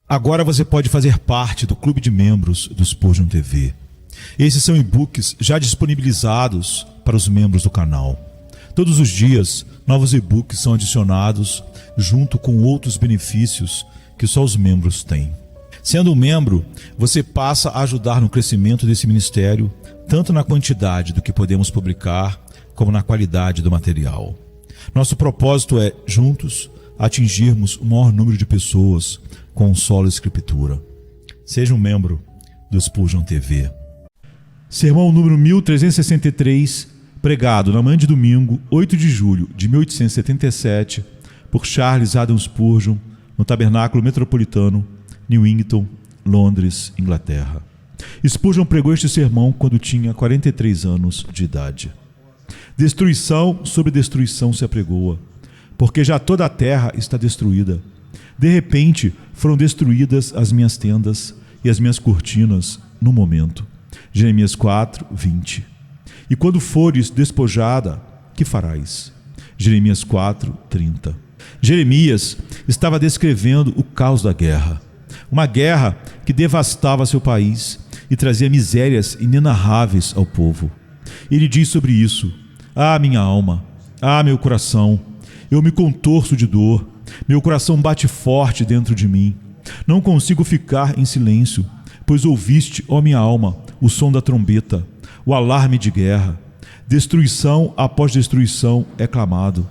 Agora você pode fazer parte do clube de membros do Spurgeon TV. Esses são e-books já disponibilizados para os membros do canal. Todos os dias, novos e-books são adicionados junto com outros benefícios que só os membros têm. Sendo um membro, você passa a ajudar no crescimento desse ministério, tanto na quantidade do que podemos publicar, como na qualidade do material. Nosso propósito é, juntos, atingirmos o maior número de pessoas com solo escritura. Seja um membro do Spurgeon TV. Sermão número 1363, pregado na manhã de domingo, 8 de julho de 1877, por Charles Haddon Spurgeon, no Tabernáculo Metropolitano, Newington, Londres, Inglaterra. Spurgeon pregou este sermão quando tinha 43 anos de idade. Destruição sobre destruição se apregoa, porque já toda a terra está destruída. De repente foram destruídas as minhas tendas e as minhas cortinas no momento. Jeremias 4, 20. E quando fores despojada, que farás? Jeremias 4, 30. Jeremias estava descrevendo o caos da guerra. Uma guerra que devastava seu país e trazia misérias inenarráveis ao povo. Ele diz sobre isso: ah, minha alma, ah, meu coração, eu me contorço de dor, meu coração bate forte dentro de mim. Não consigo ficar em silêncio, pois ouviste, ó minha alma, o som da trombeta, o alarme de guerra. Destruição após destruição é clamado.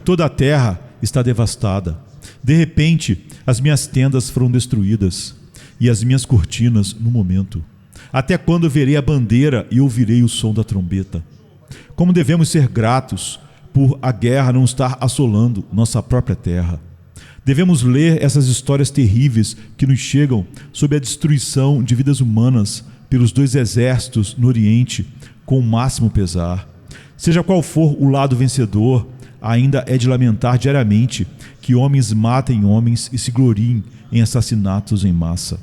Toda a terra está devastada. De repente, as minhas tendas foram destruídas e as minhas cortinas no momento. Até quando verei a bandeira e ouvirei o som da trombeta? Como devemos ser gratos por a guerra não estar assolando nossa própria terra. Devemos ler essas histórias terríveis que nos chegam sobre a destruição de vidas humanas pelos dois exércitos no Oriente com o máximo pesar. Seja qual for o lado vencedor, ainda é de lamentar diariamente que homens matem homens e se gloriem em assassinatos em massa.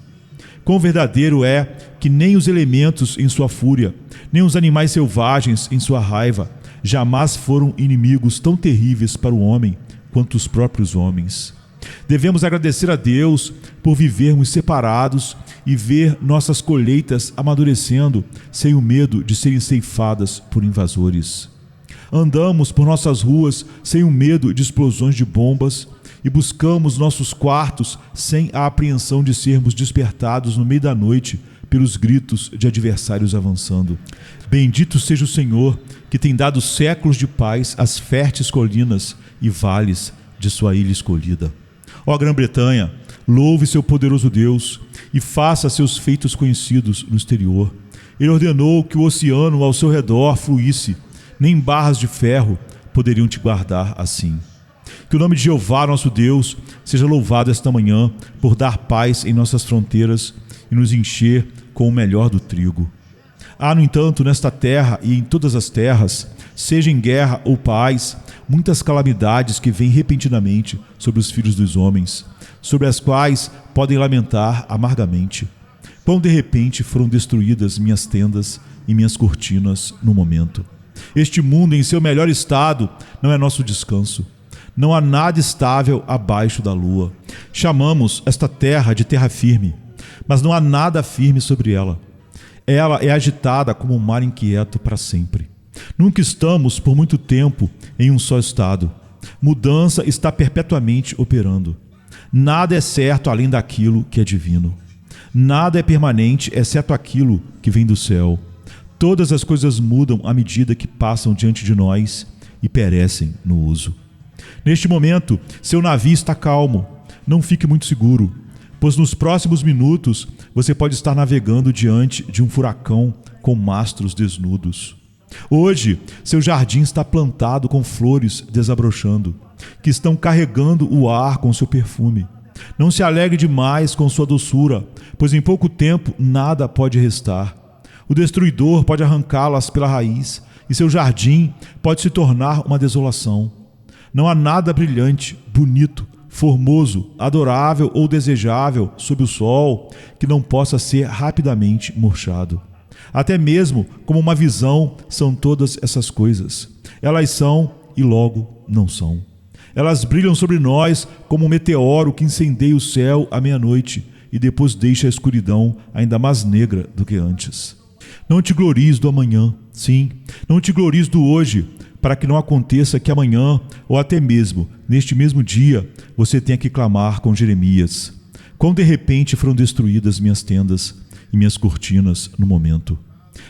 Quão verdadeiro é que nem os elementos em sua fúria, nem os animais selvagens em sua raiva, jamais foram inimigos tão terríveis para o homem quanto os próprios homens. Devemos agradecer a Deus por vivermos separados e ver nossas colheitas amadurecendo sem o medo de serem ceifadas por invasores. Andamos por nossas ruas sem o medo de explosões de bombas e buscamos nossos quartos sem a apreensão de sermos despertados no meio da noite pelos gritos de adversários avançando. Bendito seja o Senhor, que tem dado séculos de paz às férteis colinas e vales de sua ilha escolhida. Ó Grã-Bretanha, louve seu poderoso Deus e faça seus feitos conhecidos no exterior. Ele ordenou que o oceano ao seu redor fluísse, nem barras de ferro poderiam te guardar assim. Que o nome de Jeová, nosso Deus, seja louvado esta manhã por dar paz em nossas fronteiras e nos encher com o melhor do trigo. Há, no entanto, nesta terra e em todas as terras, seja em guerra ou paz, muitas calamidades que vêm repentinamente sobre os filhos dos homens, sobre as quais podem lamentar amargamente. Quão de repente foram destruídas minhas tendas e minhas cortinas no momento. Este mundo em seu melhor estado não é nosso descanso. Não há nada estável abaixo da lua. Chamamos esta terra de terra firme, mas não há nada firme sobre ela. Ela é agitada como um mar inquieto para sempre. Nunca estamos por muito tempo em um só estado. Mudança está perpetuamente operando. Nada é certo além daquilo que é divino. Nada é permanente exceto aquilo que vem do céu. Todas as coisas mudam à medida que passam diante de nós e perecem no uso. Neste momento, seu navio está calmo. Não fique muito seguro, pois nos próximos minutos você pode estar navegando diante de um furacão com mastros desnudos. Hoje, seu jardim está plantado com flores desabrochando, que estão carregando o ar com seu perfume. Não se alegre demais com sua doçura, pois em pouco tempo nada pode restar. O destruidor pode arrancá-las pela raiz e seu jardim pode se tornar uma desolação. Não há nada brilhante, bonito, formoso, adorável ou desejável sob o sol que não possa ser rapidamente murchado. Até mesmo como uma visão são todas essas coisas. Elas são e logo não são. Elas brilham sobre nós como um meteoro que incendeia o céu à meia-noite e depois deixa a escuridão ainda mais negra do que antes. Não te glories do amanhã, sim, não te glories do hoje, para que não aconteça que amanhã, ou até mesmo neste mesmo dia, você tenha que clamar com Jeremias: quão de repente foram destruídas minhas tendas e minhas cortinas no momento.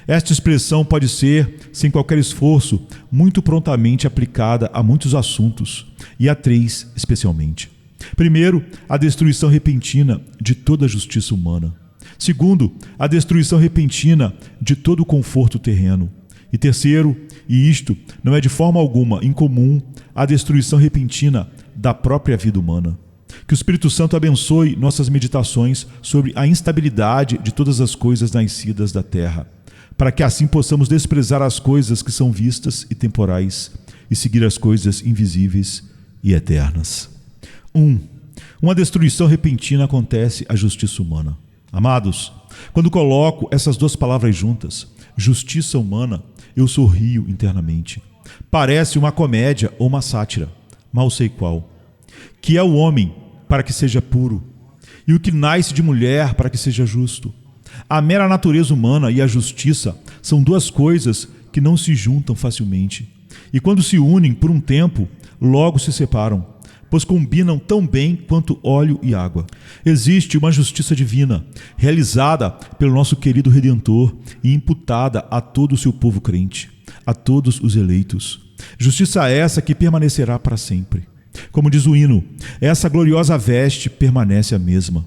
Esta expressão pode ser, sem qualquer esforço, muito prontamente aplicada a muitos assuntos, e a 3 especialmente. Primeiro, a destruição repentina de toda a justiça humana. Segundo, a destruição repentina de todo o conforto terreno. E terceiro, e isto não é de forma alguma incomum, a destruição repentina da própria vida humana. Que o Espírito Santo abençoe nossas meditações sobre a instabilidade de todas as coisas nascidas da terra, para que assim possamos desprezar as coisas que são vistas e temporais e seguir as coisas invisíveis e eternas. 1. Uma destruição repentina acontece à justiça humana. Amados, quando coloco essas duas palavras juntas, justiça humana, eu sorrio internamente. Parece uma comédia ou uma sátira, mal sei qual. Que é o homem para que seja puro, e o que nasce de mulher para que seja justo. A mera natureza humana e a justiça são duas coisas que não se juntam facilmente, e quando se unem por um tempo, logo se separam, pois combinam tão bem quanto óleo e água. Existe uma justiça divina, realizada pelo nosso querido Redentor e imputada a todo o seu povo crente, a todos os eleitos. Justiça essa que permanecerá para sempre. Como diz o hino, essa gloriosa veste permanece a mesma.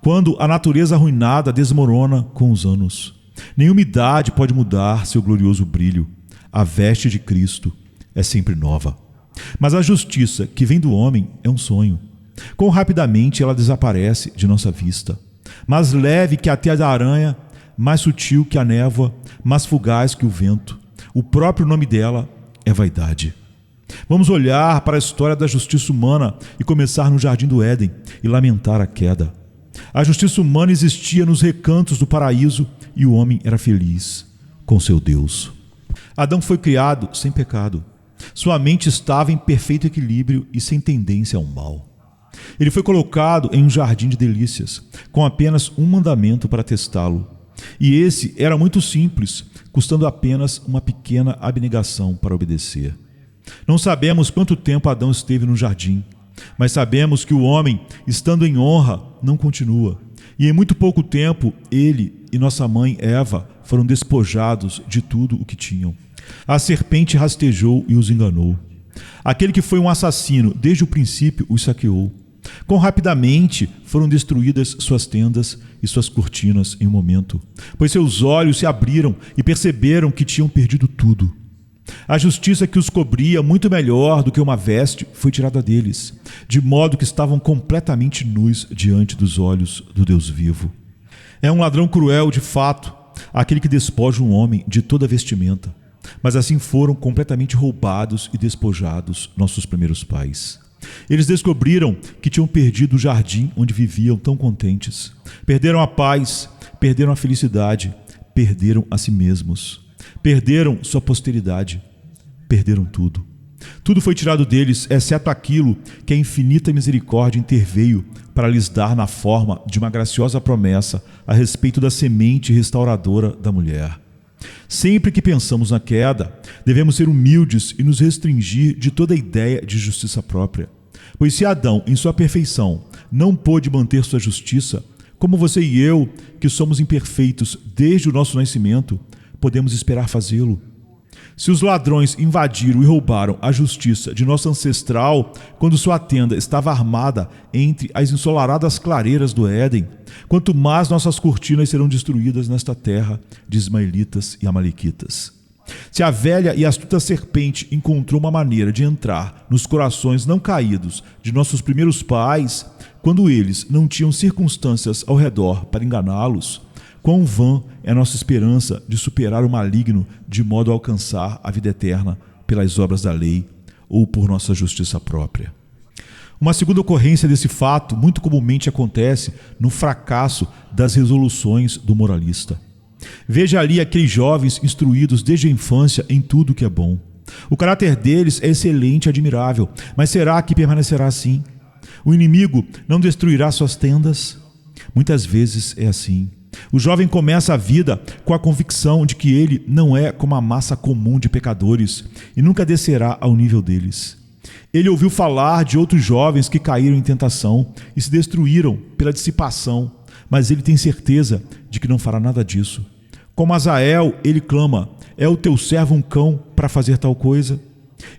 Quando a natureza arruinada desmorona com os anos, nenhuma idade pode mudar seu glorioso brilho. A veste de Cristo é sempre nova. Mas a justiça que vem do homem é um sonho. Quão rapidamente ela desaparece de nossa vista. Mais leve que a teia da aranha, mais sutil que a névoa, mais fugaz que o vento. O próprio nome dela é vaidade. Vamos olhar para a história da justiça humana e começar no jardim do Éden e lamentar a queda. A justiça humana existia nos recantos do paraíso e o homem era feliz com seu Deus. Adão foi criado sem pecado. Sua mente estava em perfeito equilíbrio e sem tendência ao mal. Ele foi colocado em um jardim de delícias, com apenas um mandamento para testá-lo. E esse era muito simples, custando apenas uma pequena abnegação para obedecer. Não sabemos quanto tempo Adão esteve no jardim, mas sabemos que o homem, estando em honra, não continua. E em muito pouco tempo, ele e nossa mãe Eva foram despojados de tudo o que tinham. A serpente rastejou e os enganou. Aquele que foi um assassino desde o princípio os saqueou. Quão rapidamente foram destruídas suas tendas e suas cortinas em um momento, pois seus olhos se abriram e perceberam que tinham perdido tudo. A justiça que os cobria muito melhor do que uma veste foi tirada deles, de modo que estavam completamente nus diante dos olhos do Deus vivo. É um ladrão cruel, de fato, aquele que despoja um homem de toda vestimenta, mas assim foram completamente roubados e despojados nossos primeiros pais. Eles descobriram que tinham perdido o jardim onde viviam tão contentes. Perderam a paz, perderam a felicidade, perderam a si mesmos. Perderam sua posteridade, perderam tudo. Tudo foi tirado deles, exceto aquilo que a infinita misericórdia interveio para lhes dar na forma de uma graciosa promessa a respeito da semente restauradora da mulher. Sempre que pensamos na queda, devemos ser humildes e nos restringir de toda ideia de justiça própria. Pois se Adão, em sua perfeição, não pôde manter sua justiça, como você e eu, que somos imperfeitos desde o nosso nascimento, podemos esperar fazê-lo? Se os ladrões invadiram e roubaram a justiça de nosso ancestral quando sua tenda estava armada entre as ensolaradas clareiras do Éden, quanto mais nossas cortinas serão destruídas nesta terra de ismaelitas e amalequitas. Se a velha e astuta serpente encontrou uma maneira de entrar nos corações não caídos de nossos primeiros pais, quando eles não tinham circunstâncias ao redor para enganá-los, quão vã é nossa esperança de superar o maligno de modo a alcançar a vida eterna pelas obras da lei ou por nossa justiça própria. Uma segunda ocorrência desse fato muito comumente acontece no fracasso das resoluções do moralista. Veja ali aqueles jovens instruídos desde a infância em tudo que é bom. O caráter deles é excelente e admirável, mas será que permanecerá assim? O inimigo não destruirá suas tendas? Muitas vezes é assim. O jovem começa a vida com a convicção de que ele não é como a massa comum de pecadores e nunca descerá ao nível deles. Ele ouviu falar de outros jovens que caíram em tentação e se destruíram pela dissipação, mas ele tem certeza de que não fará nada disso. Como Azael, ele clama: é o teu servo um cão para fazer tal coisa?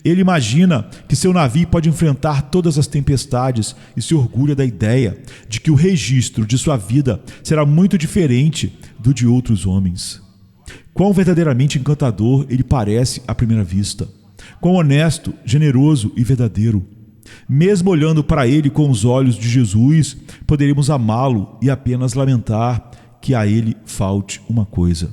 Ele imagina que seu navio pode enfrentar todas as tempestades e se orgulha da ideia de que o registro de sua vida será muito diferente do de outros homens. Quão verdadeiramente encantador ele parece à primeira vista. Quão honesto, generoso e verdadeiro. Mesmo olhando para ele com os olhos de Jesus, poderíamos amá-lo e apenas lamentar que a ele falte uma coisa.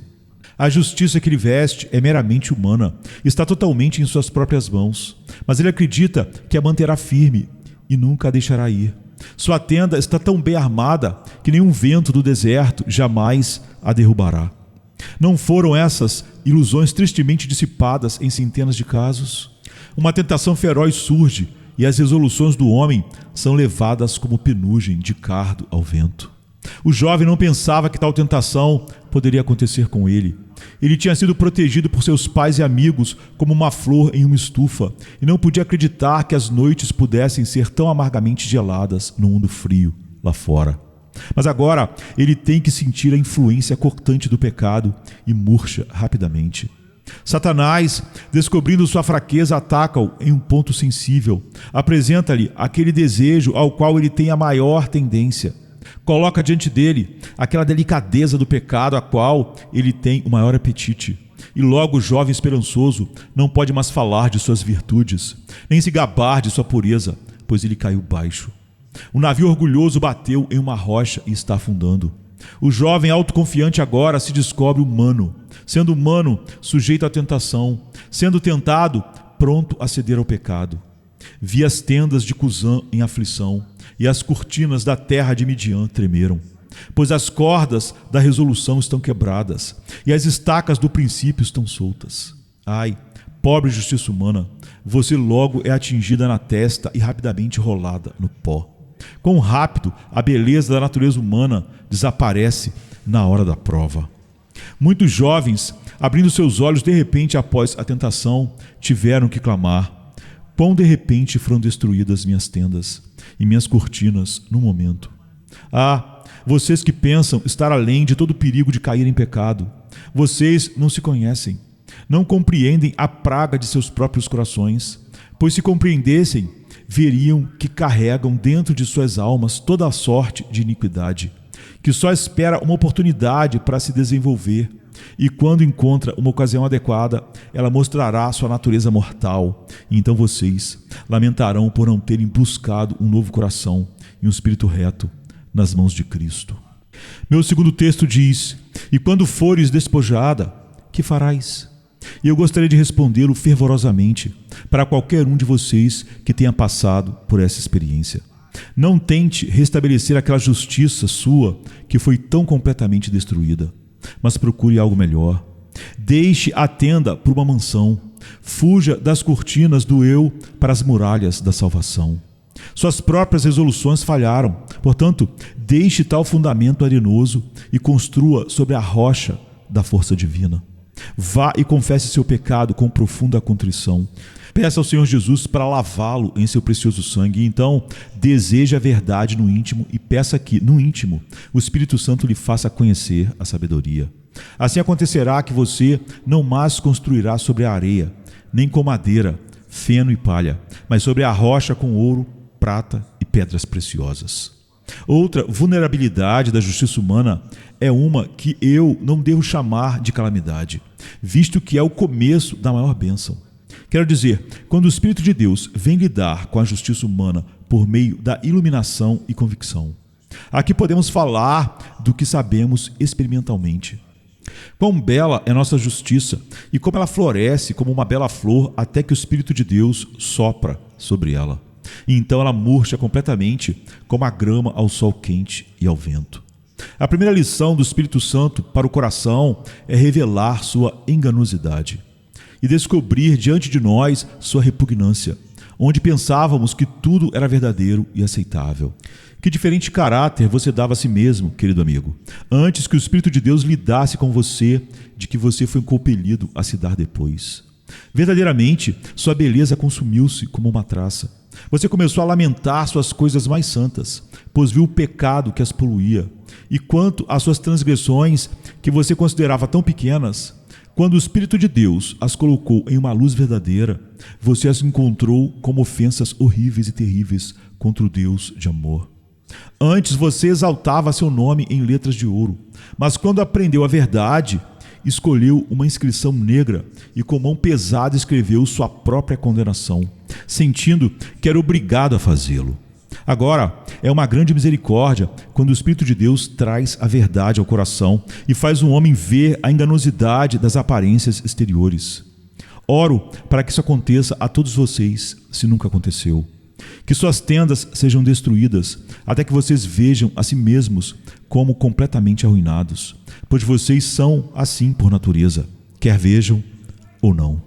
A justiça que ele veste é meramente humana, está totalmente em suas próprias mãos, mas ele acredita que a manterá firme e nunca a deixará ir. Sua tenda está tão bem armada que nenhum vento do deserto jamais a derrubará. Não foram essas ilusões tristemente dissipadas em centenas de casos? Uma tentação feroz surge e as resoluções do homem são levadas como penugem de cardo ao vento. O jovem não pensava que tal tentação poderia acontecer com ele. Ele tinha sido protegido por seus pais e amigos como uma flor em uma estufa e não podia acreditar que as noites pudessem ser tão amargamente geladas no mundo frio lá fora. Mas agora ele tem que sentir a influência cortante do pecado e murcha rapidamente. Satanás, descobrindo sua fraqueza, ataca-o em um ponto sensível. Apresenta-lhe aquele desejo ao qual ele tem a maior tendência. Coloca diante dele aquela delicadeza do pecado a qual ele tem o maior apetite. E logo o jovem esperançoso não pode mais falar de suas virtudes, nem se gabar de sua pureza, pois ele caiu baixo. O navio orgulhoso bateu em uma rocha e está afundando. O jovem autoconfiante agora se descobre humano, sendo humano, sujeito à tentação, sendo tentado, pronto a ceder ao pecado. Vi as tendas de Cusã em aflição, e as cortinas da terra de Midian tremeram, pois as cordas da resolução estão quebradas, e as estacas do princípio estão soltas. Ai, pobre justiça humana, você logo é atingida na testa e rapidamente rolada no pó. Quão rápido a beleza da natureza humana desaparece na hora da prova. Muitos jovens, abrindo seus olhos de repente após a tentação, tiveram que clamar: quão de repente foram destruídas minhas tendas e minhas cortinas num momento. Ah, vocês que pensam estar além de todo perigo de cair em pecado, vocês não se conhecem, não compreendem a praga de seus próprios corações, pois se compreendessem, veriam que carregam dentro de suas almas toda a sorte de iniquidade, que só espera uma oportunidade para se desenvolver, e quando encontra uma ocasião adequada, ela mostrará sua natureza mortal, e então vocês lamentarão por não terem buscado um novo coração e um espírito reto nas mãos de Cristo. Meu segundo texto diz: e quando fores despojada, que farás? E eu gostaria de respondê-lo fervorosamente para qualquer um de vocês que tenha passado por essa experiência. Não tente restabelecer aquela justiça sua que foi tão completamente destruída, mas procure algo melhor. Deixe a tenda por uma mansão. Fuja das cortinas do eu para as muralhas da salvação. Suas próprias resoluções falharam, portanto, deixe tal fundamento arenoso e construa sobre a rocha da força divina. Vá e confesse seu pecado com profunda contrição. Peça ao Senhor Jesus para lavá-lo em seu precioso sangue. E então, deseje a verdade no íntimo e peça que, no íntimo, o Espírito Santo lhe faça conhecer a sabedoria. Assim acontecerá que você não mais construirá sobre a areia, nem com madeira, feno e palha, mas sobre a rocha com ouro, prata e pedras preciosas. Outra vulnerabilidade da justiça humana é uma que eu não devo chamar de calamidade, visto que é o começo da maior bênção. Quero dizer, quando o Espírito de Deus vem lidar com a justiça humana por meio da iluminação e convicção. Aqui podemos falar do que sabemos experimentalmente. Quão bela é nossa justiça e como ela floresce como uma bela flor até que o Espírito de Deus sopra sobre ela. E então ela murcha completamente como a grama ao sol quente e ao vento. A primeira lição do Espírito Santo para o coração é revelar sua enganosidade e descobrir diante de nós sua repugnância, onde pensávamos que tudo era verdadeiro e aceitável. Que diferente caráter você dava a si mesmo, querido amigo, antes que o Espírito de Deus lidasse com você, de que você foi compelido a se dar depois. Verdadeiramente, sua beleza consumiu-se como uma traça. Você começou a lamentar suas coisas mais santas, pois viu o pecado que as poluía. E quanto às suas transgressões, que você considerava tão pequenas, quando o Espírito de Deus as colocou em uma luz verdadeira, você as encontrou como ofensas horríveis e terríveis contra o Deus de amor. Antes você exaltava seu nome em letras de ouro, mas quando aprendeu a verdade, escolheu uma inscrição negra e com mão pesada escreveu sua própria condenação, sentindo que era obrigado a fazê-lo. Agora, é uma grande misericórdia quando o Espírito de Deus traz a verdade ao coração e faz o homem ver a enganosidade das aparências exteriores. Oro para que isso aconteça a todos vocês, se nunca aconteceu. Que suas tendas sejam destruídas, até que vocês vejam a si mesmos como completamente arruinados, pois vocês são assim por natureza, quer vejam ou não.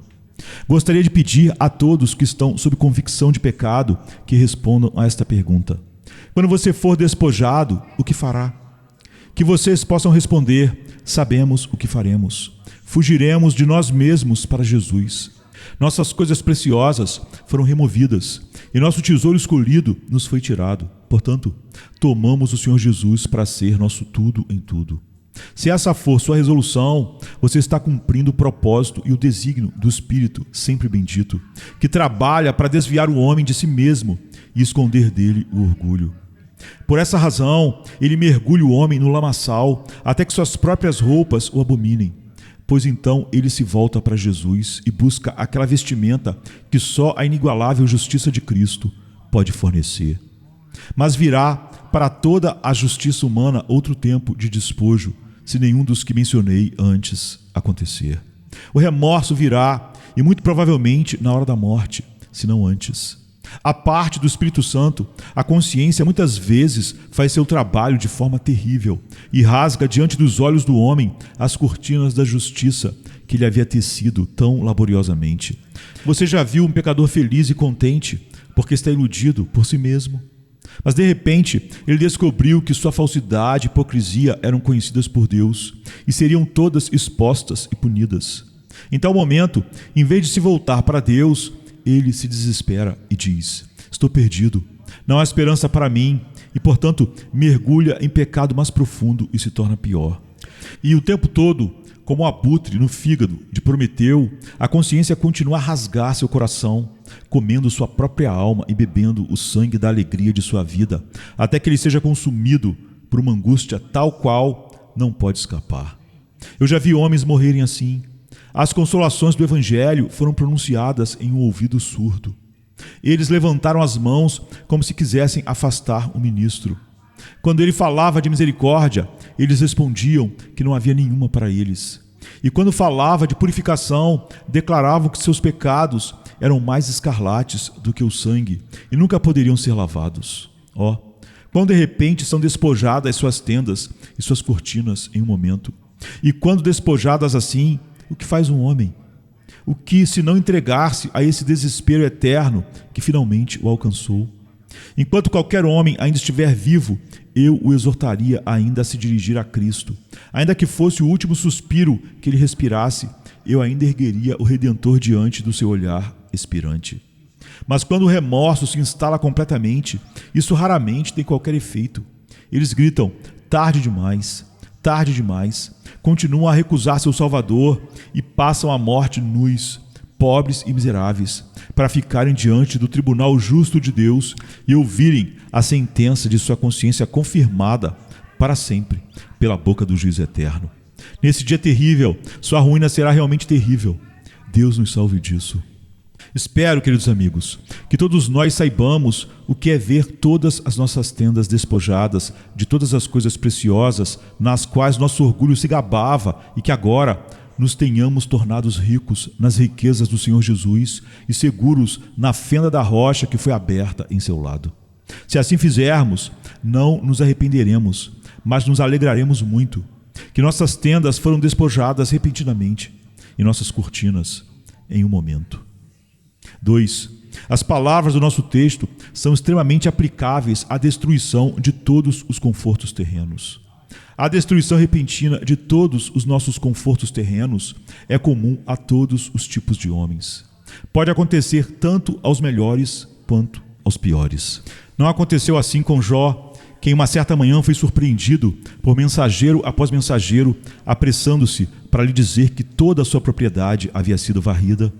Gostaria de pedir a todos que estão sob convicção de pecado que respondam a esta pergunta: quando você for despojado, o que fará? Que vocês possam responder: sabemos o que faremos. Fugiremos de nós mesmos para Jesus. Nossas coisas preciosas foram removidas e nosso tesouro escolhido nos foi tirado. Portanto, tomamos o Senhor Jesus para ser nosso tudo em tudo. Se essa for sua resolução, você está cumprindo o propósito e o desígnio do Espírito sempre bendito, que trabalha para desviar o homem de si mesmo e esconder dele o orgulho. Por essa razão, ele mergulha o homem no lamaçal até que suas próprias roupas o abominem. Pois então ele se volta para Jesus e busca aquela vestimenta que só a inigualável justiça de Cristo pode fornecer. Mas virá para toda a justiça humana outro tempo de despojo, se nenhum dos que mencionei antes acontecer. O remorso virá, e muito provavelmente na hora da morte, se não antes. A parte do Espírito Santo, a consciência muitas vezes faz seu trabalho de forma terrível e rasga diante dos olhos do homem as cortinas da justiça que ele havia tecido tão laboriosamente. Você já viu um pecador feliz e contente porque está iludido por si mesmo? Mas de repente ele descobriu que sua falsidade e hipocrisia eram conhecidas por Deus e seriam todas expostas e punidas. Em tal momento, em vez de se voltar para Deus, ele se desespera e diz: estou perdido, não há esperança para mim, e portanto mergulha em pecado mais profundo e se torna pior. E o tempo todo, como o abutre no fígado de Prometeu, a consciência continua a rasgar seu coração, comendo sua própria alma e bebendo o sangue da alegria de sua vida, até que ele seja consumido por uma angústia tal qual não pode escapar. Eu já vi homens morrerem assim. As consolações do Evangelho foram pronunciadas em um ouvido surdo. Eles levantaram as mãos como se quisessem afastar o ministro. Quando ele falava de misericórdia, eles respondiam que não havia nenhuma para eles. E quando falava de purificação, declaravam que seus pecados eram mais escarlates do que o sangue e nunca poderiam ser lavados. Quando de repente são despojadas suas tendas e suas cortinas em um momento. E quando despojadas assim, o que faz um homem? O que se não entregar-se a esse desespero eterno que finalmente o alcançou? Enquanto qualquer homem ainda estiver vivo, eu o exortaria ainda a se dirigir a Cristo. Ainda que fosse o último suspiro que ele respirasse, eu ainda ergueria o Redentor diante do seu olhar expirante. Mas quando o remorso se instala completamente, isso raramente tem qualquer efeito. Eles gritam: tarde demais, tarde demais. Continuam a recusar seu Salvador e passam a morte nus, pobres e miseráveis, para ficarem diante do tribunal justo de Deus e ouvirem a sentença de sua consciência confirmada para sempre pela boca do juiz eterno. Nesse dia terrível, sua ruína será realmente terrível. Deus nos salve disso. Espero, queridos amigos, que todos nós saibamos o que é ver todas as nossas tendas despojadas de todas as coisas preciosas nas quais nosso orgulho se gabava e que agora nos tenhamos tornados ricos nas riquezas do Senhor Jesus e seguros na fenda da rocha que foi aberta em seu lado. Se assim fizermos, não nos arrependeremos, mas nos alegraremos muito, que nossas tendas foram despojadas repentinamente e nossas cortinas em um momento. 2. as palavras do nosso texto são extremamente aplicáveis à destruição de todos os confortos terrenos. A destruição repentina de todos os nossos confortos terrenos é comum a todos os tipos de homens. Pode acontecer tanto aos melhores quanto aos piores. Não aconteceu assim com Jó, que em uma certa manhã foi surpreendido por mensageiro após mensageiro, apressando-se para lhe dizer que toda a sua propriedade havia sido varrida.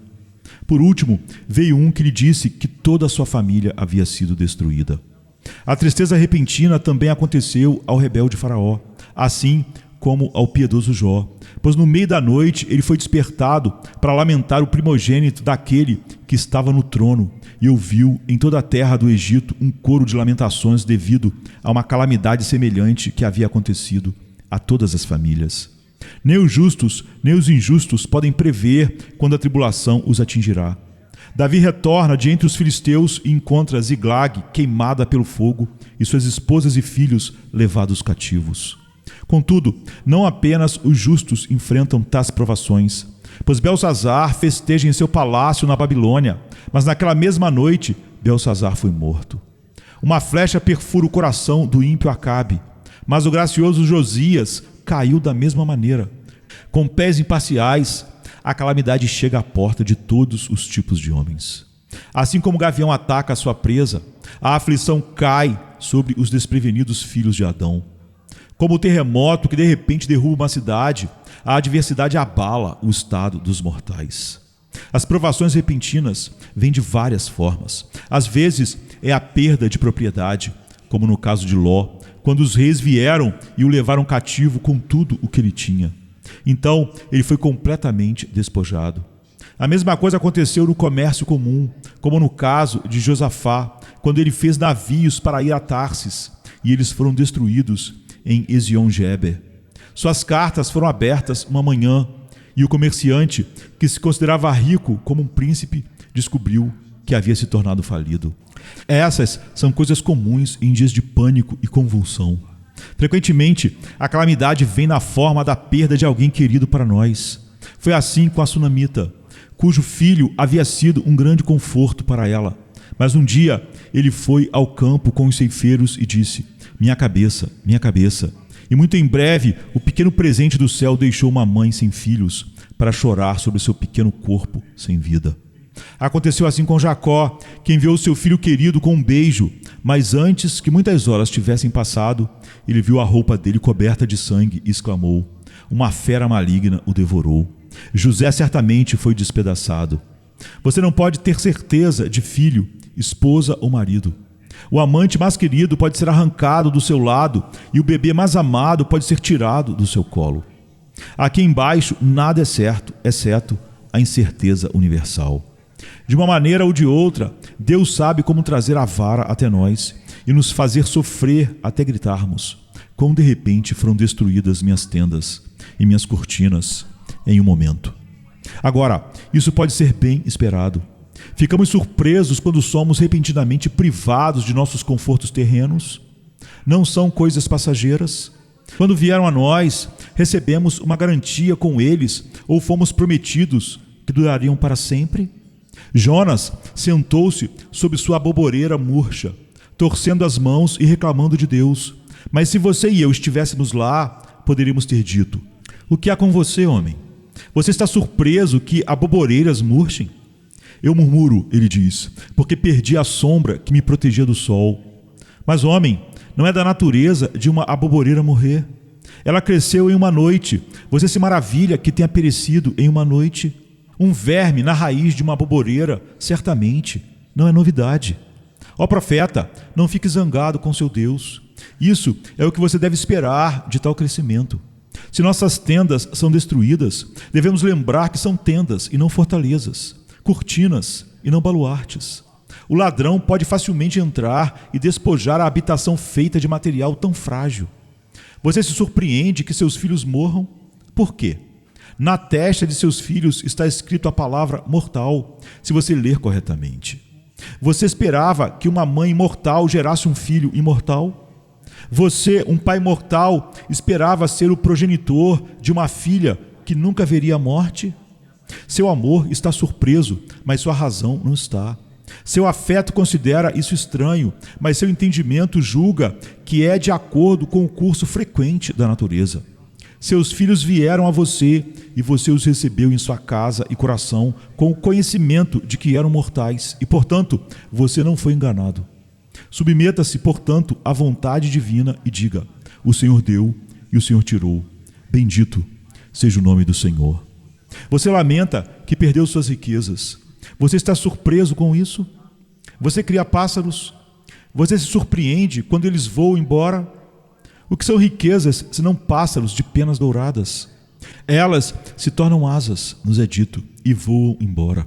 Por último, veio um que lhe disse que toda a sua família havia sido destruída. A tristeza repentina também aconteceu ao rebelde Faraó, assim como ao piedoso Jó, pois no meio da noite ele foi despertado para lamentar o primogênito daquele que estava no trono e ouviu em toda a terra do Egito um coro de lamentações devido a uma calamidade semelhante que havia acontecido a todas as famílias. Nem os justos, nem os injustos podem prever quando a tribulação os atingirá. Davi retorna de entre os filisteus e encontra Ziglag queimada pelo fogo e suas esposas e filhos levados cativos. Contudo, não apenas os justos enfrentam tais provações, pois Belsazar festeja em seu palácio na Babilônia, mas naquela mesma noite Belsazar foi morto. Uma flecha perfura o coração do ímpio Acabe, mas o gracioso Josias caiu da mesma maneira. Com pés imparciais, a calamidade chega à porta de todos os tipos de homens. Assim como o gavião ataca a sua presa, a aflição cai sobre os desprevenidos filhos de Adão. Como o terremoto que de repente derruba uma cidade, a adversidade abala o estado dos mortais. As provações repentinas vêm de várias formas. Às vezes é a perda de propriedade, como no caso de Ló, quando os reis vieram e o levaram cativo com tudo o que ele tinha. Então ele foi completamente despojado. A mesma coisa aconteceu no comércio comum, como no caso de Josafá, quando ele fez navios para ir a Tarsis, e eles foram destruídos em Ezion-Geber. Suas cartas foram abertas uma manhã, e o comerciante, que se considerava rico como um príncipe, descobriu que havia se tornado falido. Essas são coisas comuns em dias de pânico e convulsão. Frequentemente, a calamidade vem na forma da perda de alguém querido para nós. Foi assim com a sunamita, cujo filho havia sido um grande conforto para ela. Mas um dia ele foi ao campo com os ceifeiros e disse: minha cabeça, minha cabeça. E muito em breve, o pequeno presente do céu deixou uma mãe sem filhos para chorar sobre seu pequeno corpo sem vida. Aconteceu assim com Jacó, que enviou seu filho querido com um beijo, mas antes que muitas horas tivessem passado, ele viu a roupa dele coberta de sangue e exclamou: uma fera maligna o devorou. José certamente foi despedaçado. Você não pode ter certeza de filho, esposa ou marido. O amante mais querido pode ser arrancado do seu lado e o bebê mais amado pode ser tirado do seu colo. Aqui embaixo nada é certo, exceto a incerteza universal. De uma maneira ou de outra, Deus sabe como trazer a vara até nós e nos fazer sofrer até gritarmos: como de repente foram destruídas minhas tendas e minhas cortinas em um momento. Agora, isso pode ser bem esperado. Ficamos surpresos quando somos repentinamente privados de nossos confortos terrenos. Não são coisas passageiras. Quando vieram a nós, recebemos uma garantia com eles ou fomos prometidos que durariam para sempre? Jonas sentou-se sob sua aboboreira murcha, torcendo as mãos e reclamando de Deus. Mas se você e eu estivéssemos lá, poderíamos ter dito: o que há com você, homem? Você está surpreso que aboboreiras murchem? Eu murmuro, ele diz, porque perdi a sombra que me protegia do sol. Mas, homem, não é da natureza de uma aboboreira morrer. Ela cresceu em uma noite. Você se maravilha que tenha perecido em uma noite. Um verme na raiz de uma aboboreira, certamente, não é novidade. Ó profeta, não fique zangado com seu Deus. Isso é o que você deve esperar de tal crescimento. Se nossas tendas são destruídas, devemos lembrar que são tendas e não fortalezas, cortinas e não baluartes. O ladrão pode facilmente entrar e despojar a habitação feita de material tão frágil. Você se surpreende que seus filhos morram? Por quê? Na testa de seus filhos está escrito a palavra mortal, se você ler corretamente. Você esperava que uma mãe mortal gerasse um filho imortal? Você, um pai mortal, esperava ser o progenitor de uma filha que nunca veria a morte? Seu amor está surpreso, mas sua razão não está. Seu afeto considera isso estranho, mas seu entendimento julga que é de acordo com o curso frequente da natureza. Seus filhos vieram a você e você os recebeu em sua casa e coração com o conhecimento de que eram mortais e, portanto, você não foi enganado. Submeta-se, portanto, à vontade divina e diga: o Senhor deu e o Senhor tirou. Bendito seja o nome do Senhor. Você lamenta que perdeu suas riquezas. Você está surpreso com isso? Você cria pássaros? Você se surpreende quando eles voam embora? O que são riquezas senão pássaros de penas douradas? Elas se tornam asas, nos é dito, e voam embora.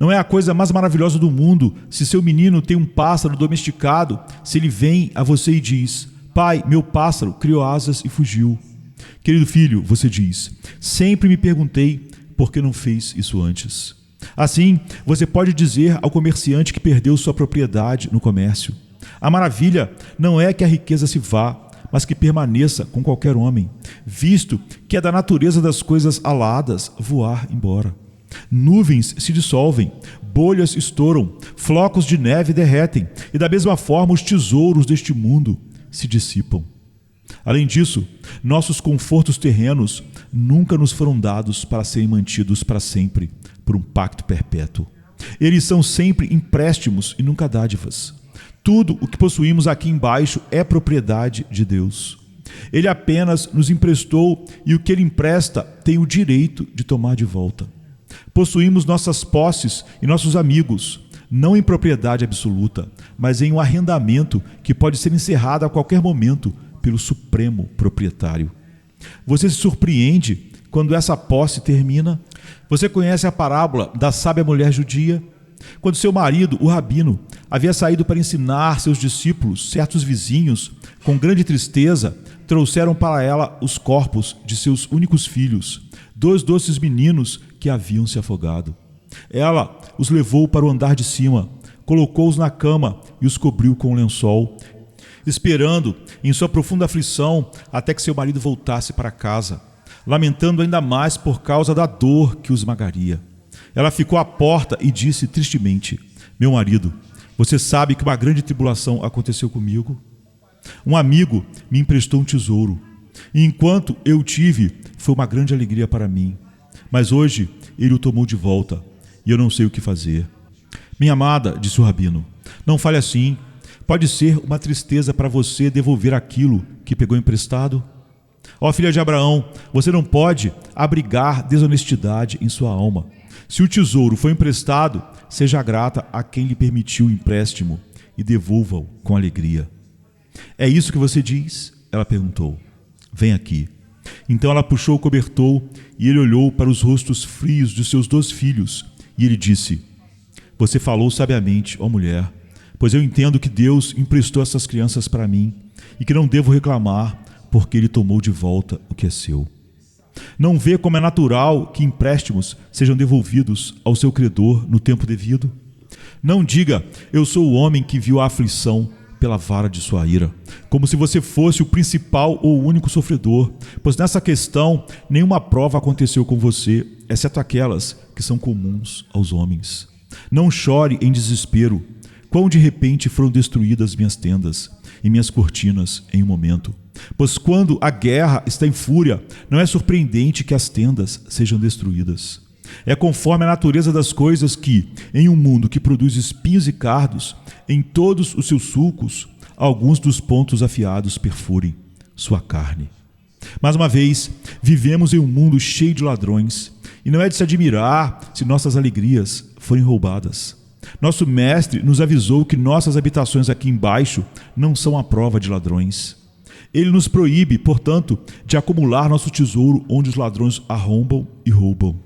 Não é a coisa mais maravilhosa do mundo se seu menino tem um pássaro domesticado, se ele vem a você e diz: pai, meu pássaro criou asas e fugiu. Querido filho, você diz: sempre me perguntei por que não fez isso antes. Assim, você pode dizer ao comerciante que perdeu sua propriedade no comércio: a maravilha não é que a riqueza se vá, mas que permaneça com qualquer homem, visto que é da natureza das coisas aladas voar embora. Nuvens se dissolvem, bolhas estouram, flocos de neve derretem, e da mesma forma os tesouros deste mundo se dissipam. Além disso, nossos confortos terrenos nunca nos foram dados para serem mantidos para sempre por um pacto perpétuo. Eles são sempre empréstimos e nunca dádivas. Tudo o que possuímos aqui embaixo é propriedade de Deus. Ele apenas nos emprestou e o que Ele empresta tem o direito de tomar de volta. Possuímos nossas posses e nossos amigos, não em propriedade absoluta, mas em um arrendamento que pode ser encerrado a qualquer momento pelo supremo proprietário. Você se surpreende quando essa posse termina? Você conhece a parábola da sábia mulher judia? Quando seu marido, o rabino, havia saído para ensinar seus discípulos, certos vizinhos, com grande tristeza, trouxeram para ela os corpos de seus únicos filhos, 2 doces meninos que haviam se afogado. Ela os levou para o andar de cima, colocou-os na cama e os cobriu com um lençol, esperando, em sua profunda aflição, até que seu marido voltasse para casa, lamentando ainda mais por causa da dor que os esmagaria. Ela ficou à porta e disse tristemente: meu marido, você sabe que uma grande tribulação aconteceu comigo? Um amigo me emprestou um tesouro, e enquanto eu o tive, foi uma grande alegria para mim. Mas hoje ele o tomou de volta, e eu não sei o que fazer. Minha amada, disse o rabino, não fale assim. Pode ser uma tristeza para você devolver aquilo que pegou emprestado? Ó filha de Abraão, você não pode abrigar desonestidade em sua alma. Se o tesouro foi emprestado, seja grata a quem lhe permitiu o empréstimo e devolva-o com alegria. É isso que você diz? Ela perguntou. Vem aqui. Então ela puxou o cobertor e ele olhou para os rostos frios de seus 2 filhos e ele disse: você falou sabiamente, ó mulher, pois eu entendo que Deus emprestou essas crianças para mim e que não devo reclamar porque Ele tomou de volta o que é seu. Não vê como é natural que empréstimos sejam devolvidos ao seu credor no tempo devido? Não diga: eu sou o homem que viu a aflição pela vara de sua ira, como se você fosse o principal ou o único sofredor, pois nessa questão nenhuma prova aconteceu com você, exceto aquelas que são comuns aos homens. Não chore em desespero. Quão de repente foram destruídas minhas tendas e minhas cortinas em um momento. Pois quando a guerra está em fúria, não é surpreendente que as tendas sejam destruídas. É conforme a natureza das coisas que, em um mundo que produz espinhos e cardos, em todos os seus sulcos, alguns dos pontos afiados perfurem sua carne. Mais uma vez, vivemos em um mundo cheio de ladrões, e não é de se admirar se nossas alegrias forem roubadas. Nosso mestre nos avisou que nossas habitações aqui embaixo não são a prova de ladrões. Ele nos proíbe, portanto, de acumular nosso tesouro onde os ladrões arrombam e roubam.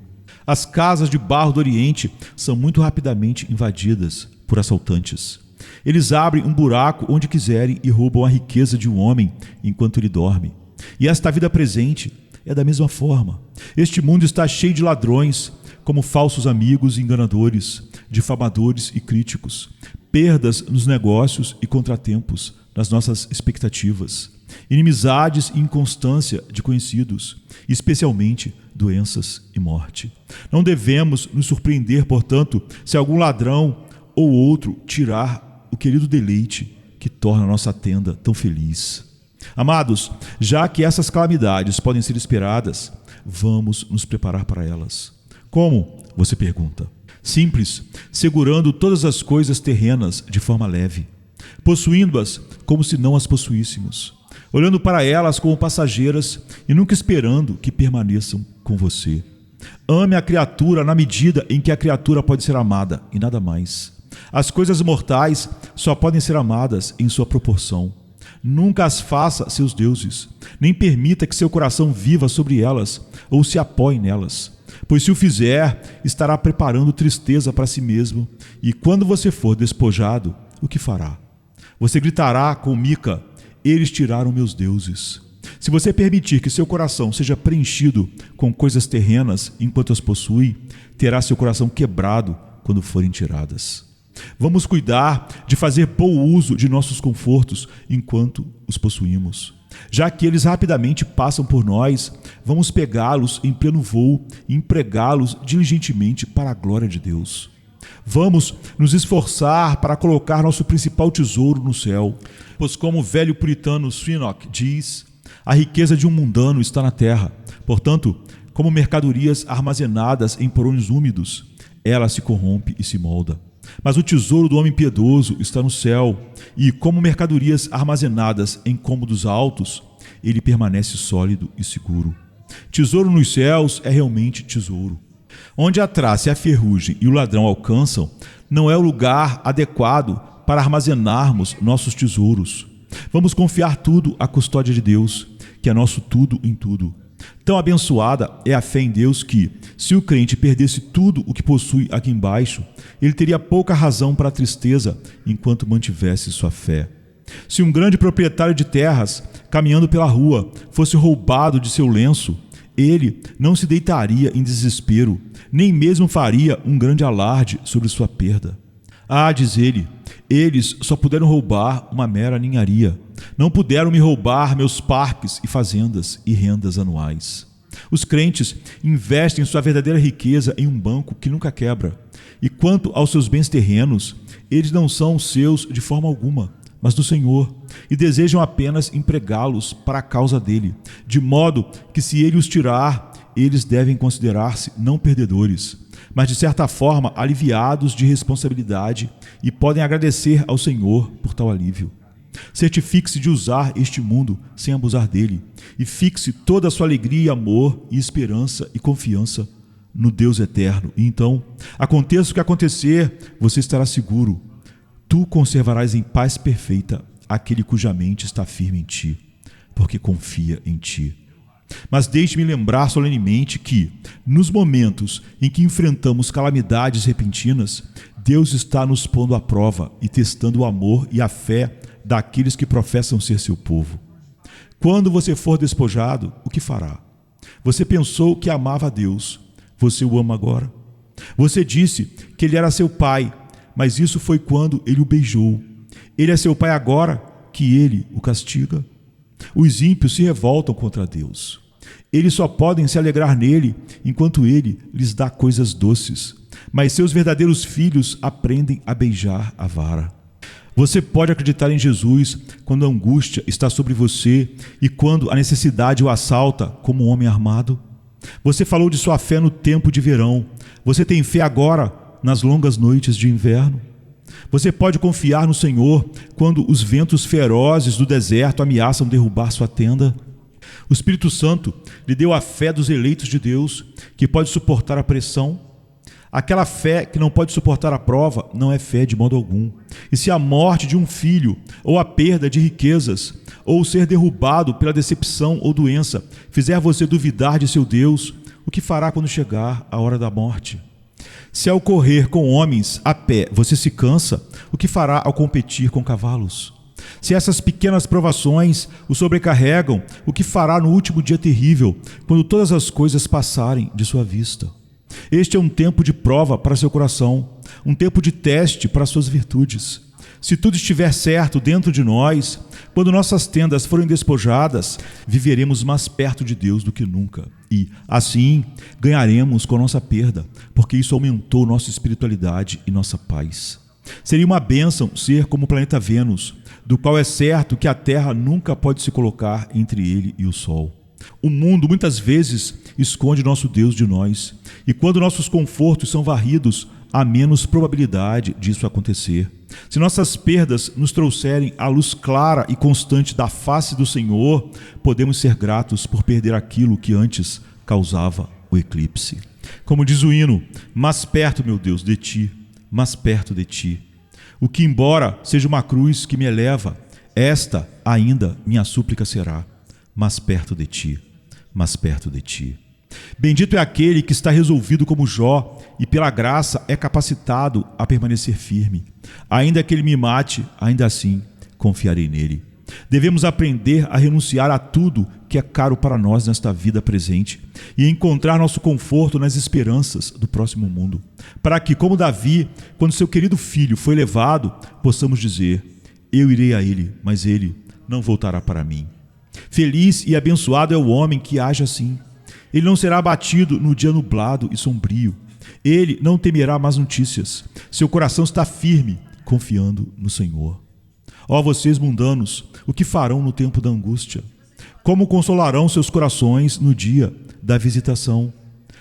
As casas de barro do Oriente são muito rapidamente invadidas por assaltantes. Eles abrem um buraco onde quiserem e roubam a riqueza de um homem enquanto ele dorme. E esta vida presente é da mesma forma. Este mundo está cheio de ladrões, como falsos amigos e enganadores, difamadores e críticos, perdas nos negócios e contratempos nas nossas expectativas, inimizades e inconstância de conhecidos, especialmente doenças e morte. Não devemos nos surpreender, portanto, se algum ladrão ou outro tirar o querido deleite que torna a nossa tenda tão feliz. Amados, já que essas calamidades podem ser esperadas, vamos nos preparar para elas. Como? Você pergunta. Simples, segurando todas as coisas terrenas de forma leve, possuindo-as como se não as possuíssemos, olhando para elas como passageiras e nunca esperando que permaneçam com você. Ame a criatura na medida em que a criatura pode ser amada e nada mais. As coisas mortais só podem ser amadas em sua proporção. Nunca as faça seus deuses, nem permita que seu coração viva sobre elas ou se apoie nelas, pois se o fizer, estará preparando tristeza para si mesmo, e quando você for despojado, o que fará? Você gritará com Mica: eles tiraram meus deuses. Se você permitir que seu coração seja preenchido com coisas terrenas enquanto as possui, terá seu coração quebrado quando forem tiradas. Vamos cuidar de fazer bom uso de nossos confortos enquanto os possuímos. Já que eles rapidamente passam por nós, vamos pegá-los em pleno voo e empregá-los diligentemente para a glória de Deus. Vamos nos esforçar para colocar nosso principal tesouro no céu, pois como o velho puritano Swinnock diz, a riqueza de um mundano está na terra. Portanto, como mercadorias armazenadas em porões úmidos, ela se corrompe e se molda. Mas o tesouro do homem piedoso está no céu, e como mercadorias armazenadas em cômodos altos, ele permanece sólido e seguro. Tesouro nos céus é realmente tesouro. Onde a traça e a ferrugem e o ladrão alcançam, não é o lugar adequado para armazenarmos nossos tesouros. Vamos confiar tudo à custódia de Deus, que é nosso tudo em tudo. Tão abençoada é a fé em Deus que, se o crente perdesse tudo o que possui aqui embaixo, ele teria pouca razão para a tristeza enquanto mantivesse sua fé. Se um grande proprietário de terras, caminhando pela rua, fosse roubado de seu lenço, ele não se deitaria em desespero, nem mesmo faria um grande alarde sobre sua perda. Ah, diz ele, eles só puderam roubar uma mera ninharia. Não puderam me roubar meus parques e fazendas e rendas anuais. Os crentes investem sua verdadeira riqueza em um banco que nunca quebra. E quanto aos seus bens terrenos, eles não são seus de forma alguma, mas do Senhor, e desejam apenas empregá-los para a causa dele, de modo que se ele os tirar, eles devem considerar-se não perdedores, mas de certa forma aliviados de responsabilidade e podem agradecer ao Senhor por tal alívio. Certifique-se de usar este mundo sem abusar dele e fixe toda a sua alegria, amor e esperança e confiança no Deus eterno. E então, aconteça o que acontecer, você estará seguro. Tu conservarás em paz perfeita aquele cuja mente está firme em ti, porque confia em ti. Mas deixe-me lembrar solenemente que, nos momentos em que enfrentamos calamidades repentinas, Deus está nos pondo à prova e testando o amor e a fé daqueles que professam ser seu povo. Quando você for despojado, o que fará? Você pensou que amava a Deus. Você o ama agora? Você disse que ele era seu pai, mas isso foi quando ele o beijou. Ele é seu pai agora que ele o castiga? Os ímpios se revoltam contra Deus. Eles só podem se alegrar nele enquanto ele lhes dá coisas doces. Mas seus verdadeiros filhos aprendem a beijar a vara. Você pode acreditar em Jesus quando a angústia está sobre você e quando a necessidade o assalta como um homem armado? Você falou de sua fé no tempo de verão. Você tem fé agora nas longas noites de inverno? Você pode confiar no Senhor quando os ventos ferozes do deserto ameaçam derrubar sua tenda? O Espírito Santo lhe deu a fé dos eleitos de Deus, que pode suportar a pressão. Aquela fé que não pode suportar a prova não é fé de modo algum. E se a morte de um filho, ou a perda de riquezas, ou ser derrubado pela decepção ou doença, fizer você duvidar de seu Deus, o que fará quando chegar a hora da morte? Se ao correr com homens a pé você se cansa, o que fará ao competir com cavalos? Se essas pequenas provações o sobrecarregam, o que fará no último dia terrível, quando todas as coisas passarem de sua vista? Este é um tempo de prova para seu coração, um tempo de teste para suas virtudes. Se tudo estiver certo dentro de nós, quando nossas tendas forem despojadas, viveremos mais perto de Deus do que nunca. E, assim, ganharemos com nossa perda, porque isso aumentou nossa espiritualidade e nossa paz. Seria uma bênção ser como o planeta Vênus, do qual é certo que a Terra nunca pode se colocar entre ele e o Sol. O mundo muitas vezes esconde nosso Deus de nós, e quando nossos confortos são varridos, há menos probabilidade disso acontecer. Se nossas perdas nos trouxerem a luz clara e constante da face do Senhor, podemos ser gratos por perder aquilo que antes causava o eclipse. Como diz o hino, mais perto, meu Deus, de ti, mais perto de ti. O que embora seja uma cruz que me eleva, esta ainda minha súplica será, mais perto de ti, mais perto de ti. Bendito é aquele que está resolvido como Jó e pela graça é capacitado a permanecer firme. Ainda que ele me mate, ainda assim confiarei nele. Devemos aprender a renunciar a tudo que é caro para nós nesta vida presente e encontrar nosso conforto nas esperanças do próximo mundo, para que, como Davi, quando seu querido filho foi levado, possamos dizer: eu irei a ele, mas ele não voltará para mim. Feliz e abençoado é o homem que age assim. Ele não será abatido no dia nublado e sombrio. Ele não temerá más notícias. Seu coração está firme, confiando no Senhor. Ó vocês mundanos, o que farão no tempo da angústia? Como consolarão seus corações no dia da visitação?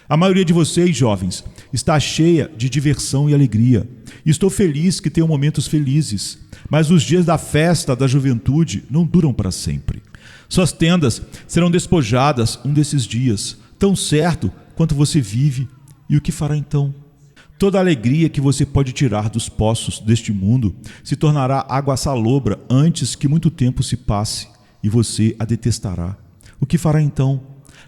A maioria de vocês, jovens, está cheia de diversão e alegria. Estou feliz que tenham momentos felizes, mas os dias da festa da juventude não duram para sempre. Suas tendas serão despojadas um desses dias, tão certo quanto você vive, e o que fará então? Toda a alegria que você pode tirar dos poços deste mundo se tornará água salobra antes que muito tempo se passe, e você a detestará. O que fará então?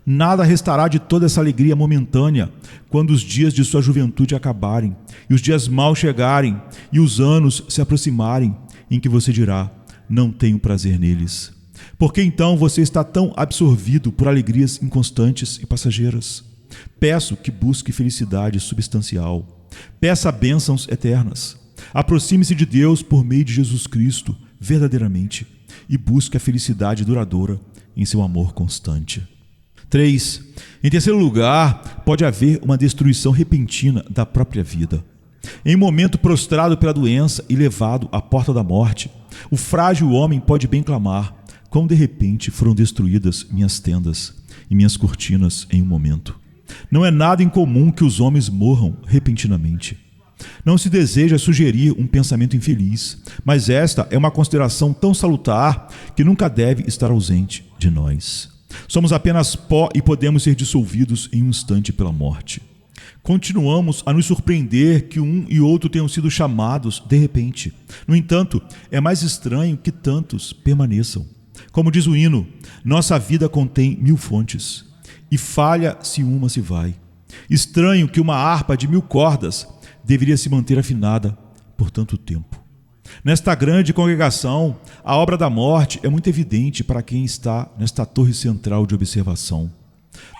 Nada restará de toda essa alegria momentânea quando os dias de sua juventude acabarem, e os dias mal chegarem, e os anos se aproximarem, em que você dirá: não tenho prazer neles. Porque então você está tão absorvido por alegrias inconstantes e passageiras? Peço que busque felicidade substancial. Peça bênçãos eternas. Aproxime-se de Deus por meio de Jesus Cristo, verdadeiramente, e busque a felicidade duradoura em seu amor constante. 3. Em terceiro lugar, pode haver uma destruição repentina da própria vida. Em um momento prostrado pela doença e levado à porta da morte, o frágil homem pode bem clamar: quão de repente foram destruídas minhas tendas e minhas cortinas em um momento. Não é nada incomum que os homens morram repentinamente. Não se deseja sugerir um pensamento infeliz, mas esta é uma consideração tão salutar que nunca deve estar ausente de nós. Somos apenas pó e podemos ser dissolvidos em um instante pela morte. Continuamos a nos surpreender que um e outro tenham sido chamados de repente. No entanto, é mais estranho que tantos permaneçam. Como diz o hino, nossa vida contém 1000 fontes, e falha se uma se vai. Estranho que uma harpa de 1000 cordas deveria se manter afinada por tanto tempo. Nesta grande congregação, a obra da morte é muito evidente para quem está nesta torre central de observação.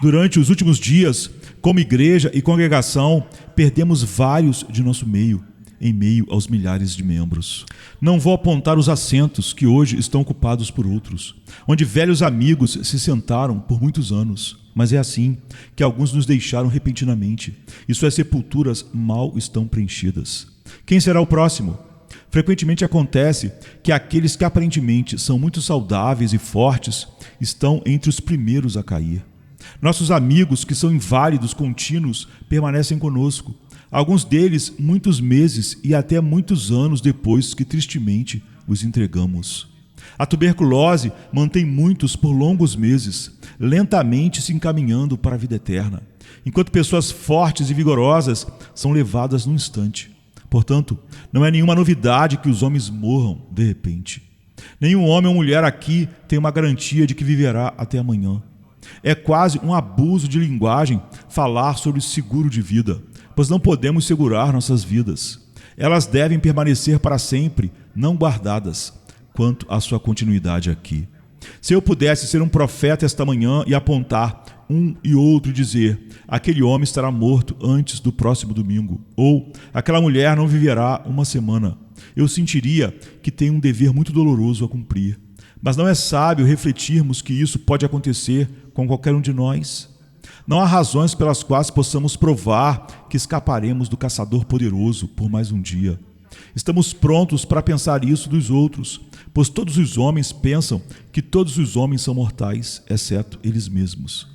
Durante os últimos dias, como igreja e congregação, perdemos vários de nosso meio, em meio aos milhares de membros. Não vou apontar os assentos que hoje estão ocupados por outros, onde velhos amigos se sentaram por muitos anos, mas é assim que alguns nos deixaram repentinamente, e suas sepulturas mal estão preenchidas. Quem será o próximo? Frequentemente acontece que aqueles que aparentemente são muito saudáveis e fortes estão entre os primeiros a cair. Nossos amigos que são inválidos contínuos permanecem conosco, alguns deles muitos meses e até muitos anos depois que tristemente os entregamos. A tuberculose mantém muitos por longos meses, lentamente se encaminhando para a vida eterna, enquanto pessoas fortes e vigorosas são levadas num instante. Portanto, não é nenhuma novidade que os homens morram de repente. Nenhum homem ou mulher aqui tem uma garantia de que viverá até amanhã. É quase um abuso de linguagem falar sobre seguro de vida, pois não podemos segurar nossas vidas. Elas devem permanecer para sempre, não guardadas, quanto à sua continuidade aqui. Se eu pudesse ser um profeta esta manhã e apontar um e outro e dizer: aquele homem estará morto antes do próximo domingo, ou aquela mulher não viverá uma semana, eu sentiria que tenho um dever muito doloroso a cumprir. Mas não é sábio refletirmos que isso pode acontecer com qualquer um de nós? Não há razões pelas quais possamos provar que escaparemos do caçador poderoso por mais um dia. Estamos prontos para pensar isso dos outros, pois todos os homens pensam que todos os homens são mortais, exceto eles mesmos.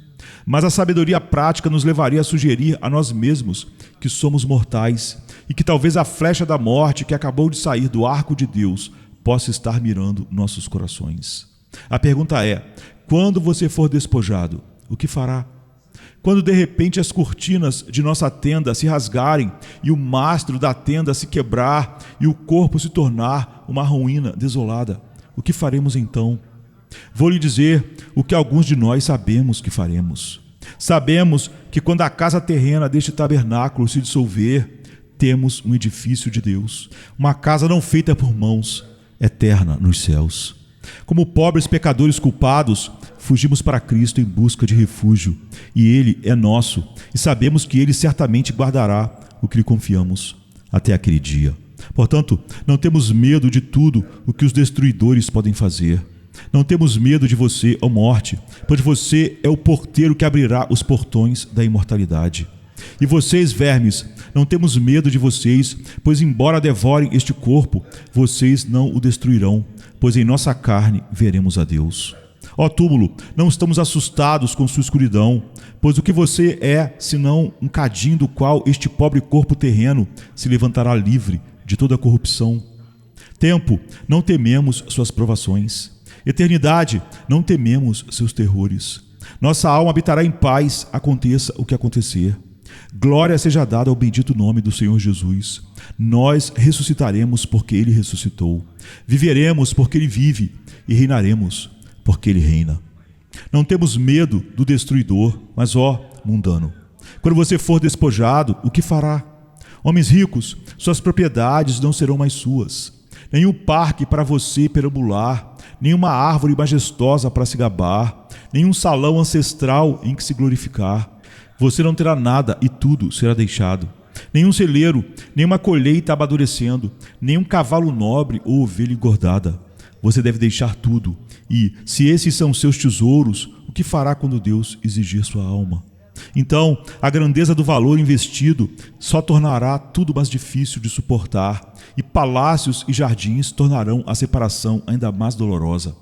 Mas a sabedoria prática nos levaria a sugerir a nós mesmos que somos mortais e que talvez a flecha da morte que acabou de sair do arco de Deus possa estar mirando nossos corações. A pergunta é: quando você for despojado, o que fará? Quando de repente as cortinas de nossa tenda se rasgarem e o mastro da tenda se quebrar e o corpo se tornar uma ruína desolada, o que faremos então? Vou lhe dizer o que alguns de nós sabemos que faremos. Sabemos que quando a casa terrena deste tabernáculo se dissolver, temos um edifício de Deus, uma casa não feita por mãos, eterna nos céus. Como pobres pecadores culpados, fugimos para Cristo em busca de refúgio, e Ele é nosso, e sabemos que Ele certamente guardará o que lhe confiamos até aquele dia. Portanto, não temos medo de tudo o que os destruidores podem fazer. Não temos medo de você, ó morte, pois você é o porteiro que abrirá os portões da imortalidade. E vocês, vermes, não temos medo de vocês, pois embora devorem este corpo, vocês não o destruirão, pois em nossa carne veremos a Deus. Ó túmulo, não estamos assustados com sua escuridão, pois o que você é, senão um cadinho do qual este pobre corpo terreno se levantará livre de toda corrupção. Tempo, não tememos suas provações. Eternidade, não tememos seus terrores. Nossa alma habitará em paz, aconteça o que acontecer. Glória seja dada ao bendito nome do Senhor Jesus. Nós ressuscitaremos porque Ele ressuscitou. Viveremos porque Ele vive e reinaremos porque Ele reina. Não temos medo do destruidor, mas ó, mundano, quando você for despojado, o que fará? Homens ricos, suas propriedades não serão mais suas. Nenhum parque para você perambular, nenhuma árvore majestosa para se gabar, nenhum salão ancestral em que se glorificar. Você não terá nada e tudo será deixado. Nenhum celeiro, nenhuma colheita amadurecendo, nenhum cavalo nobre ou ovelha engordada. Você deve deixar tudo. E, se esses são seus tesouros, o que fará quando Deus exigir sua alma? Então, a grandeza do valor investido só tornará tudo mais difícil de suportar, e palácios e jardins tornarão a separação ainda mais dolorosa.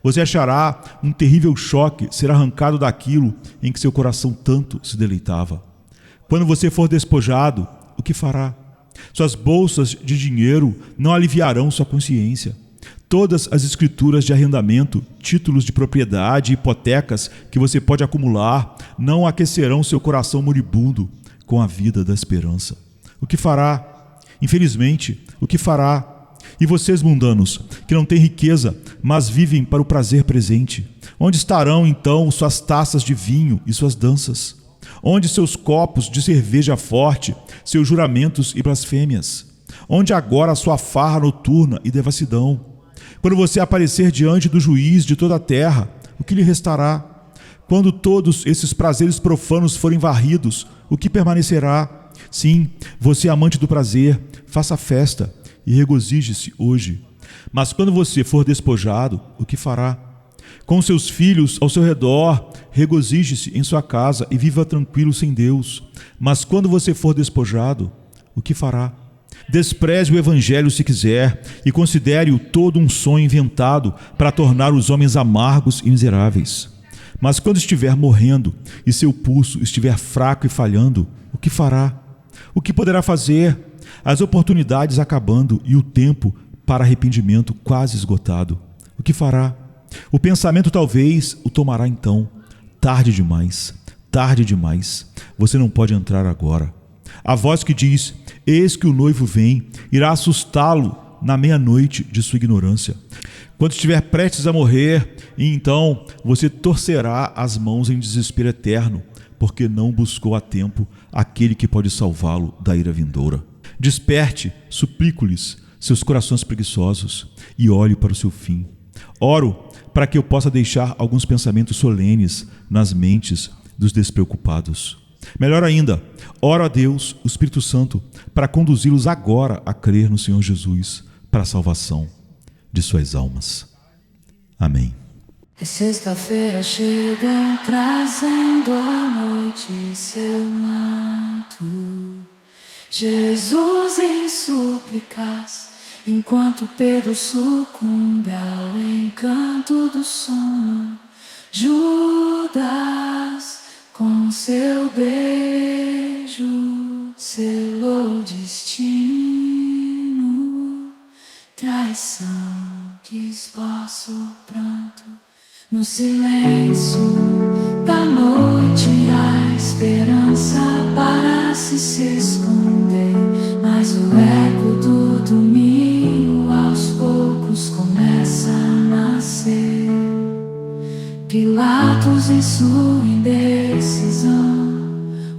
Você achará um terrível choque ser arrancado daquilo em que seu coração tanto se deleitava. Quando você for despojado, o que fará? Suas bolsas de dinheiro não aliviarão sua consciência. Todas as escrituras de arrendamento, títulos de propriedade e hipotecas que você pode acumular não aquecerão seu coração moribundo com a vida da esperança. O que fará? Infelizmente, o que fará? E vocês, mundanos, que não têm riqueza, mas vivem para o prazer presente, onde estarão então suas taças de vinho e suas danças? Onde seus copos de cerveja forte, seus juramentos e blasfêmias? Onde agora a sua farra noturna e devassidão? Quando você aparecer diante do juiz de toda a terra, o que lhe restará? Quando todos esses prazeres profanos forem varridos, o que permanecerá? Sim, você, amante do prazer, faça festa e regozije-se hoje. Mas quando você for despojado, o que fará? Com seus filhos ao seu redor, regozije-se em sua casa e viva tranquilo sem Deus. Mas quando você for despojado, o que fará? Despreze o evangelho se quiser e considere-o todo um sonho inventado para tornar os homens amargos e miseráveis. Mas quando estiver morrendo e seu pulso estiver fraco e falhando, o que fará? O que poderá fazer? As oportunidades acabando e o tempo para arrependimento quase esgotado. O que fará? O pensamento talvez o tomará então. Tarde demais, tarde demais. Você não pode entrar agora. A voz que diz: eis que o noivo vem, irá assustá-lo na meia-noite de sua ignorância. Quando estiver prestes a morrer, então você torcerá as mãos em desespero eterno, porque não buscou a tempo aquele que pode salvá-lo da ira vindoura. Desperte, suplico-lhes, seus corações preguiçosos, e olhe para o seu fim. Oro para que eu possa deixar alguns pensamentos solenes nas mentes dos despreocupados. Melhor ainda, oro a Deus, o Espírito Santo, para conduzi-los agora a crer no Senhor Jesus, para a salvação de suas almas. Amém. É sexta-feira chega trazendo a noite em seu manto, Jesus em súplicas, enquanto Pedro sucumbe ao encanto do sono. Judas, com seu beijo, selou o destino. Traição que esboça o pranto no silêncio da noite, a esperança parece se esconder, mas o eco do domingo aos poucos começa a nascer. Pilatos em sua indecisão,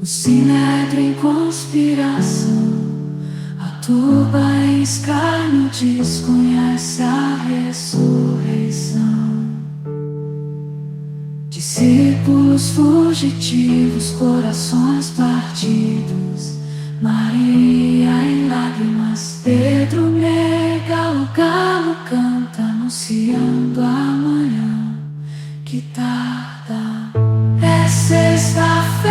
o sinédrio em conspiração, a turba em escárnio desconhece a ressurreição. Discípulos fugitivos, corações partidos, Maria em lágrimas, Pedro nega, o galo canta anunciando a manhã que tarda. É sexta-feira,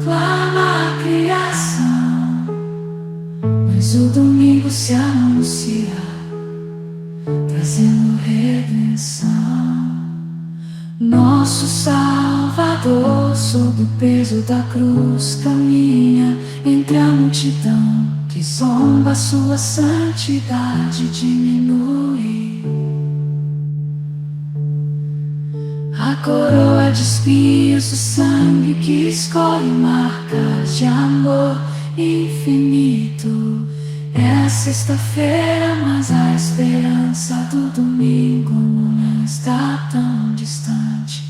clama a criação, mas o domingo se anuncia, trazendo redenção. Nosso Salvador, sob o peso da cruz, caminha entre a multidão que zomba, sua santidade diminui. A coroa de espinhos, o sangue que escolhe marcas de amor infinito. É sexta-feira, mas a esperança do domingo não está tão distante.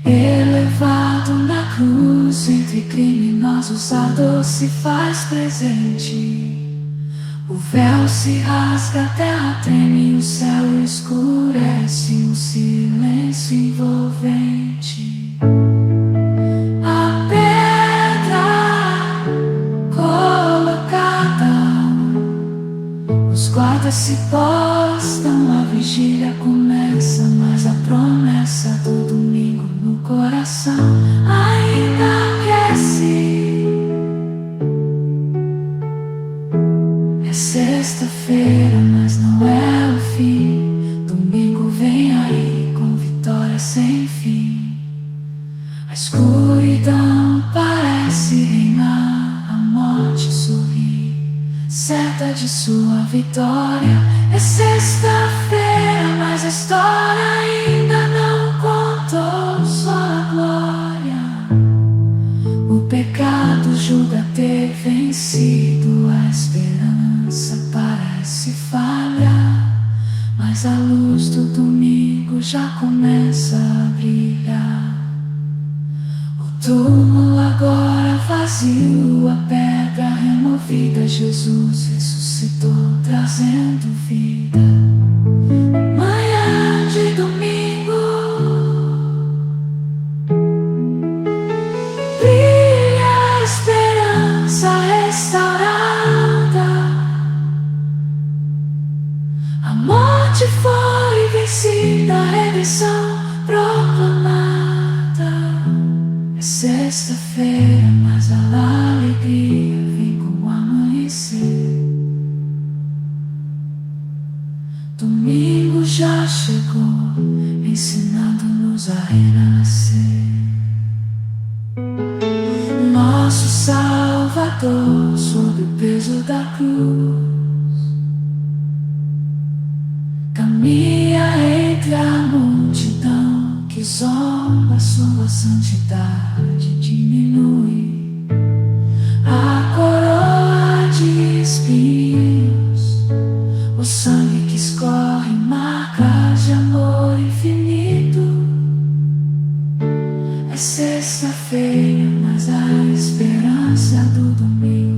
Elevado na cruz, entre criminosos a dor se faz presente. O véu se rasga, a terra treme, o céu escurece, um silêncio envolvente. A pedra colocada, os guardas se postam, a vigília começa, mas a promessa do domingo no coração ainda aquece. É sexta-feira, mas não é o fim. Domingo vem aí com vitória sem fim. A escuridão parece reinar, a morte sorri, certa de sua vitória. É sexta-feira, mas a história ainda não contou sua glória. O pecado julga ter vencido, a esperança parece falhar, mas a luz do domingo já começa a brilhar. O túmulo agora vazio, a pedra removida, Jesus ressuscitou, trazendo vida. Manhã de domingo, brilha a esperança restaurada. A morte foi vencida, a redenção proclamada. É sexta-feira, mas a alegria vem com o amanhecer. Domingo já chegou, ensinando-nos a renascer. Nosso Salvador, sob o peso da cruz, caminha entre a multidão que zomba, sua santidade diminui. A coroa de espinhos, o sangue que escorre marcas de amor infinito. É sexta-feira, mas a esperança do domingo